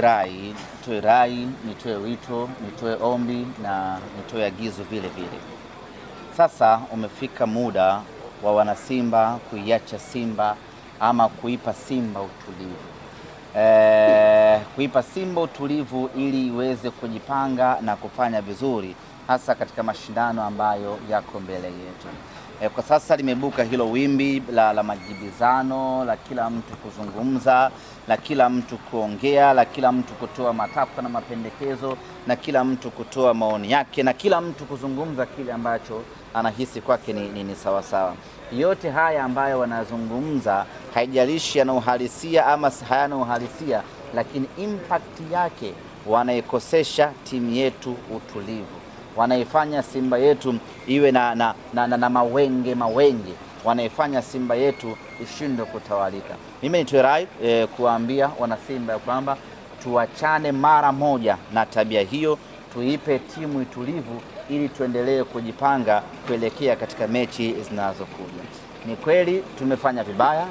nitoe rai, nitoe wito, nitoe ombi na nitoe agizo vile vile. Sasa umefika muda wa wanasimba kuiacha Simba ama kuipa Simba utulivu. Kuipa Simba utulivu ili iweze kujipanga na kufanya vizuri hasa katika mashindano ambayo yako mbele yetu. Kwa sasa limebuka hilo wimbi la majibizano, la kila mtu kuzungumza, la kila mtu kuongea, la kila mtu kutoa matakwa na mapendekezo, na kila mtu kutoa maoni yake, na kila mtu kuzungumza kile ambacho anahisi kwake ni sawa sawa. Yote haya ambayo wanazungumza, haijalishi yana uhalisia ama hayana uhalisia, lakini impact yake wanaikosesha timu yetu utulivu. Wanaifanya Simba yetu iwe na mawenge, wanaifanya Simba yetu ishindwe kutawalika. Mimi nitoe rai kuambia wana Simba kwamba tuachane mara moja na tabia hiyo, tuipe timu utulivu ili tuendelee kujipanga kuelekea katika mechi zinazokuja. Ni kweli tumefanya vibaya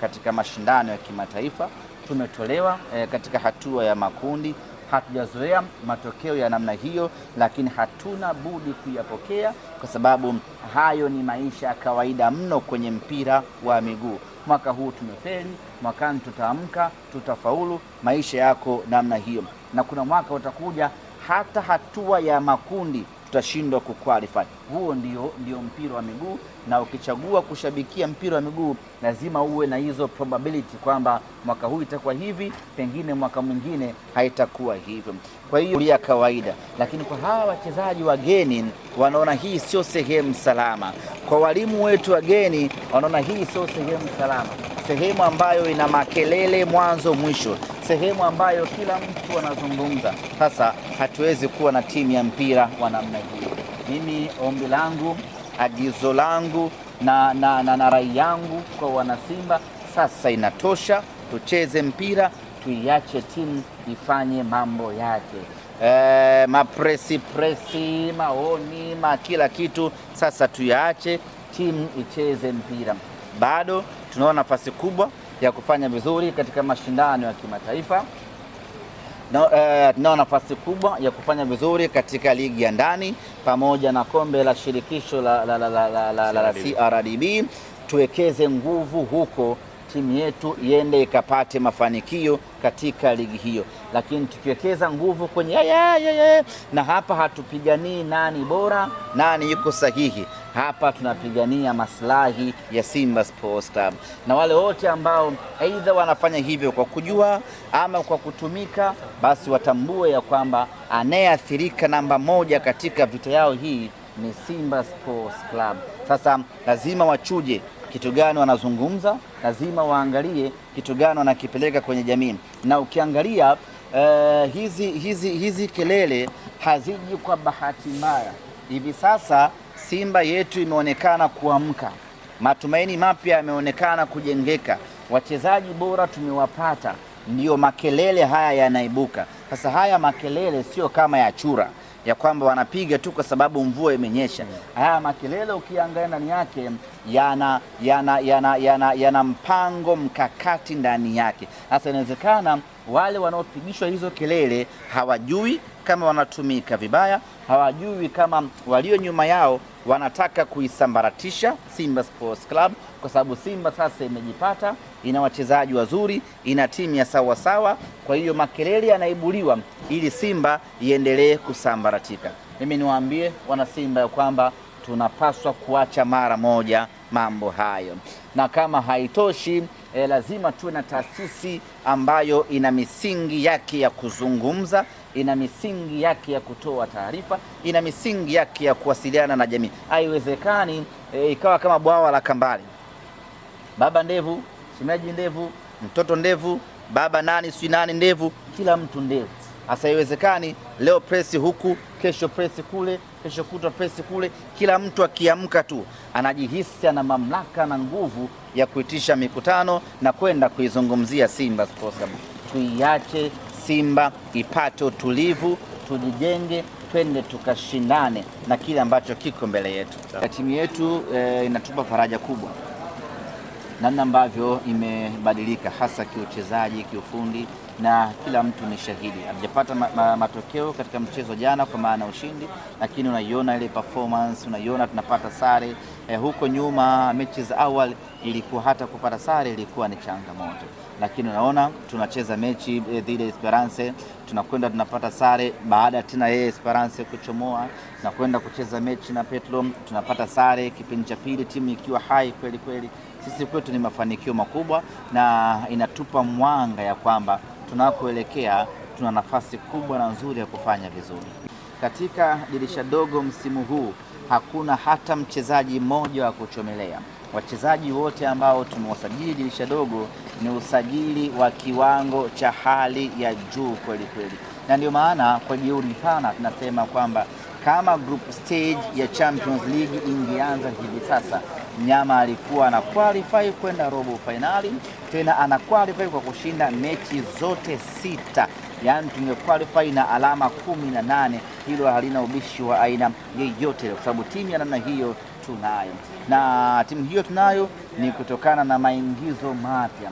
katika mashindano ya kimataifa, tumetolewa katika hatua ya makundi. Hatujazoea matokeo ya namna hiyo, lakini hatuna budi kuyapokea kwa sababu hayo ni maisha ya kawaida mno kwenye mpira wa miguu. Mwaka huu tumefeli, mwakani tutaamka, tutafaulu. Maisha yako namna hiyo, na kuna mwaka utakuja hata hatua ya makundi tutashindwa kuqualify. Huo ndio mpira wa miguu, na ukichagua kushabikia mpira wa miguu lazima uwe na hizo probability kwamba mwaka huu itakuwa hivi, pengine mwaka mwingine haitakuwa hivyo. Kwa hiyo ya kawaida, lakini kwa hawa wachezaji wageni wanaona hii sio sehemu salama. Kwa walimu wetu wageni wanaona hii sio sehemu salama, sehemu ambayo ina makelele mwanzo mwisho, sehemu ambayo kila mtu anazungumza. Sasa hatuwezi kuwa na timu ya mpira wa namna hiyo. Mimi ombi langu, agizo langu na rai yangu kwa wanasimba, sasa inatosha. Tucheze mpira, tuiache timu ifanye mambo yake. Mapresi, maoni, kila kitu sasa tuyaache, timu icheze mpira. Bado tunaona nafasi kubwa ya kufanya vizuri katika mashindano ya kimataifa. Tunao nafasi kubwa ya kufanya vizuri katika ligi ya ndani pamoja na kombe la shirikisho la CRDB. Tuwekeze nguvu huko, timu yetu iende ikapate mafanikio katika ligi hiyo. Lakini tukiwekeza nguvu kwenye na hapa hatupiganii nani bora, nani yuko sahihi. Hapa tunapigania maslahi ya Simba Sports Club, na wale wote ambao aidha wanafanya hivyo kwa kujua ama kwa kutumika, basi watambue ya kwamba anayeathirika namba moja katika vita yao hii ni Simba Sports Club. Sasa lazima wachuje kitu gani wanazungumza, lazima waangalie kitu gani wanakipeleka kwenye jamii. Na ukiangalia hizi kelele haziji kwa bahati mbaya. Hivi sasa Simba yetu imeonekana kuamka, matumaini mapya yameonekana kujengeka, wachezaji bora tumewapata, ndio makelele haya yanaibuka. Sasa haya makelele sio kama ya chura ya kwamba wanapiga tu kwa sababu mvua imenyesha. Haya makelele ukiangalia ndani yake yana mpango mkakati ndani yake. Sasa inawezekana wale wanaopigishwa hizo kelele hawajui kama wanatumika vibaya, hawajui kama walio nyuma yao wanataka kuisambaratisha Simba Sports Club, kwa sababu Simba sasa imejipata, ina wachezaji wazuri, ina timu ya sawa sawa. Kwa hiyo makelele yanaibuliwa ili Simba iendelee kusambaratika. Mimi niwaambie wana Simba ya kwamba tunapaswa kuacha mara moja mambo hayo, na kama haitoshi lazima tuwe na taasisi ambayo ina misingi yake ya kuzungumza, ina misingi yake ya kutoa taarifa, ina misingi yake ya kuwasiliana na jamii. Haiwezekani ikawa kama bwawa la Kambale, baba ndevu, shemeji ndevu, mtoto ndevu, baba nani si nani ndevu, kila mtu ndevu. Sasa haiwezekani leo presi huku, kesho presi kule, kesho kutwa presi kule. Kila mtu akiamka tu anajihisi ana mamlaka na nguvu ya kuitisha mikutano na kwenda kuizungumzia Simba Sports Club. Tuiache Simba ipate utulivu, tujijenge, twende tukashindane na kile ambacho kiko mbele yetu. Timu yetu inatupa faraja kubwa namna ambavyo imebadilika, hasa kiuchezaji, kiufundi. na kila mtu ni shahidi. Hatujapata matokeo katika mchezo jana kwa maana ushindi, lakini unaiona ile performance, unaiona tunapata sare. Huko nyuma mechi za awali ilikuwa hata kupata sare ilikuwa ni changamoto, lakini unaona tunacheza mechi dhidi ya Esperance, tunakwenda tunapata sare, baada tena yeye Esperance kuchomoa na kwenda kucheza mechi na Petro tunapata sare, kipindi cha pili timu ikiwa hai kweli kweli. Sisi kwetu ni mafanikio makubwa na inatupa mwanga ya kwamba tunakoelekea tuna nafasi kubwa na nzuri ya kufanya vizuri. Katika dirisha dogo msimu huu hakuna hata mchezaji mmoja wa kuchomelea. Wachezaji wote ambao tumewasajili dirisha dogo ni usajili wa kiwango cha hali ya juu kweli kweli, na ndio maana kwa jeuri pana tunasema kwamba kama group stage ya Champions League ingeanza hivi sasa, Mnyama alikuwa ana qualify kwenda robo finali, tena ana qualify kwa kushinda mechi zote 6. Yaani tunge qualify na alama 18. Hilo halina ubishi wa aina yeyote, kwa sababu timu ya namna hiyo tunayo, na timu hiyo tunayo ni kutokana na maingizo mapya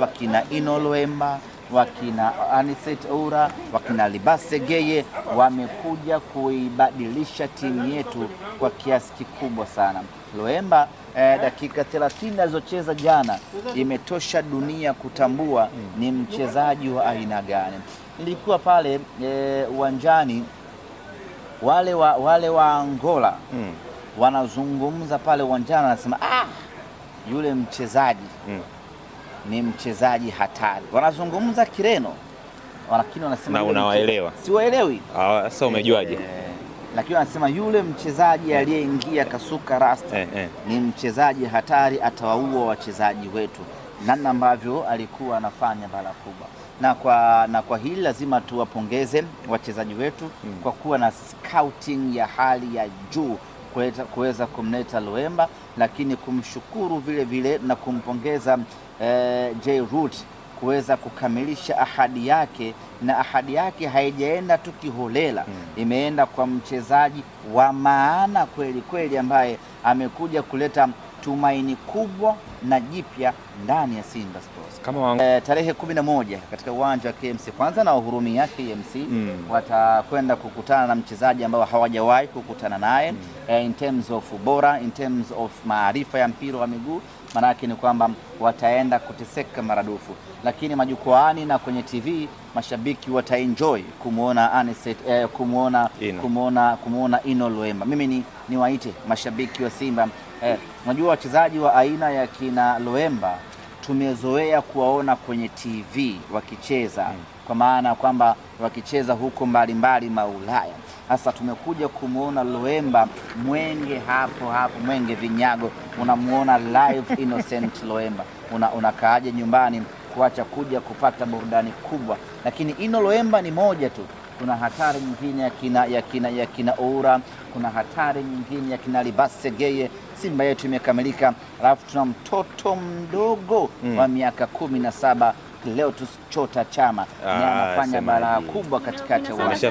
wakina Ino Luemba, wakina Anicet Oura, wakina Libase Geye wamekuja kuibadilisha timu yetu kwa kiasi kikubwa sana. Luemba dakika 30 alizocheza jana imetosha dunia kutambua ni mchezaji wa aina gani. Nilikuwa pale uwanjani, wale wa Angola wanazungumza pale uwanjani, wanasema yule mchezaji ni mchezaji hatari. Wanazungumza Kireno, lakini wanasema na unawaelewa. Siwaelewi. Sasa umejuaje? Lakini wanasema yule mchezaji aliyeingia kasuka rasta ni mchezaji hatari, atawaua wachezaji wetu. Namna ambavyo alikuwa anafanya bala kubwa. Na kwa hili lazima tuwapongeze wachezaji wetu kwa kuwa na scouting ya hali ya juu kuweza kumleta Luemba, lakini kumshukuru vile vile na kumpongeza J Root kuweza kukamilisha ahadi yake, na ahadi yake haijaenda tu kiholela, imeenda kwa mchezaji wa maana kweli kweli ambaye amekuja kuleta tumaini kubwa na jipya ndani ya Simba Sports. Tarehe 11 katika uwanja wa KMC kwanza na Uhurumia ya KMC watakwenda kukutana na mchezaji ambao hawajawahi kukutana naye in terms of ubora, in terms of maarifa ya mpira wa miguu. Maana yake ni kwamba wataenda kuteseka maradufu, lakini majukwaani na kwenye TV mashabiki wataenjoy kumuona Anicet, kumuona Ino Luemba. Mimi niwaite mashabiki wa Simba, unajua wachezaji wa aina ya kina Luemba tumezoea kuwaona kwenye TV wakicheza, kwa maana kwamba wakicheza huko mbalimbali Maulaya. Sasa tumekuja kumuona Luemba Mwenge, hapo Mwenge Vinyago, unamuona live Innocent Luemba. Unakaaje nyumbani kuacha kuja kupata burudani kubwa? Lakini Ino Luemba ni moja tu, kuna hatari nyingine ya kina Oura, kuna hatari nyingine ya kina Libase Geye. Simba yetu imekamilika, alafu tuna mtoto mdogo wa miaka 17 leo Chota Chama, anafanya balaa kubwa katikati ya uwanja.